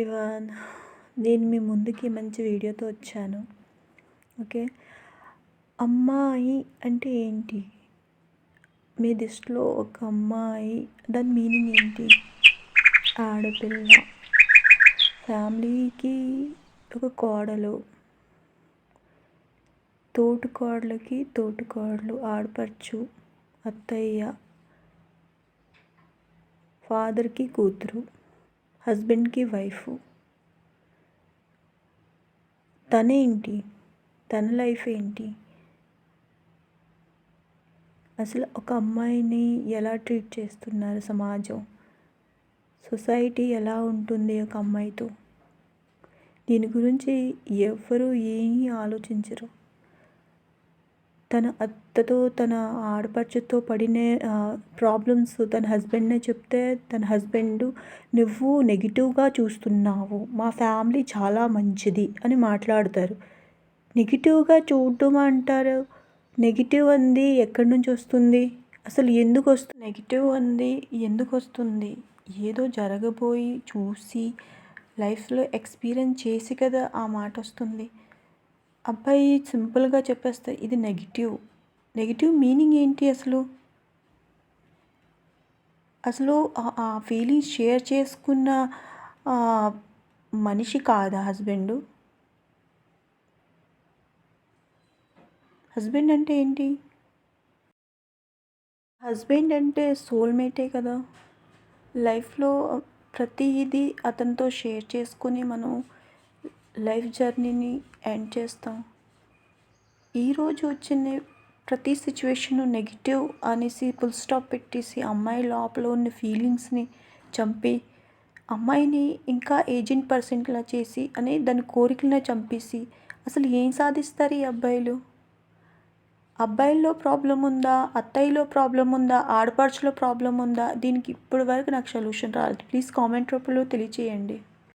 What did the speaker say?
Everyone, నేను మీ ముందుకి మంచి వీడియోతో వచ్చాను. ఓకే, అమ్మాయి అంటే ఏంటి? మీ దృష్టిలో ఒక అమ్మాయి దాని మీనింగ్ ఏంటి? ఆడపిల్ల, ఫ్యామిలీకి ఒక కోడలు, తోటికోడలకి తోటికోడలు, ఆడపడుచు, అత్తయ్య, ఫాదర్కి కూతురు, హస్బెండ్కి వైఫ్. తనేంటి? తన లైఫ్ ఏంటి? అసలు ఒక అమ్మాయిని ఎలా ట్రీట్ చేస్తున్నారు సమాజం, సొసైటీ ఎలా ఉంటుంది ఒక అమ్మాయితో? దీని గురించి ఎవ్వరూ ఏమీ ఆలోచించరు. తన అత్తతో, తన ఆడపడుచుతో పడిన ప్రాబ్లమ్స్ తన హస్బెండ్నే చెప్తే, తన హస్బెండ్ నువ్వు నెగిటివ్గా చూస్తున్నావు, మా ఫ్యామిలీ చాలా మంచిది అని మాట్లాడతారు. నెగిటివ్గా చూడడం అంటారు. నెగిటివ్ అంది ఎక్కడి నుంచి వస్తుంది? అసలు ఎందుకు వస్తుంది? నెగిటివ్ అంది ఎందుకు వస్తుంది? ఏదో జరగబోయి చూసి లైఫ్లో ఎక్స్పీరియన్స్ చేసి కదా ఆ మాట వస్తుంది. అబ్బాయి సింపుల్గా చెప్పేస్తే ఇది నెగిటివ్. నెగిటివ్ మీనింగ్ ఏంటి అసలు? అసలు ఆ ఫీలింగ్స్ షేర్ చేసుకున్న మనిషి కాదా హస్బెండ్? హస్బెండ్ అంటే ఏంటి? హస్బెండ్ అంటే సోల్మేటే కదా. లైఫ్లో ప్రతిదీ అతనితో షేర్ చేసుకుని మనం లైఫ్ జర్నీని ఎండ్ చేస్తాం. ఈరోజు వచ్చిన ప్రతి సిచ్యువేషన్ నెగిటివ్ అనేసి ఫుల్ స్టాప్ పెట్టేసి అమ్మాయి లోపల ఉన్న ఫీలింగ్స్ని చంపి, అమ్మాయిని ఇంకా ఏజెంట్ పర్సెంట్లా చేసి అనే దాని కోరికలను చంపేసి అసలు ఏం సాధిస్తారు ఈ అబ్బాయిలు? అబ్బాయిల్లో ప్రాబ్లం ఉందా? అత్తయ్యలో ప్రాబ్లం ఉందా? ఆడపడుచులో ప్రాబ్లం ఉందా? దీనికి ఇప్పటి వరకు నాకు సొల్యూషన్ రాలేదు. ప్లీజ్ కామెంట్ రూపంలో తెలియచేయండి.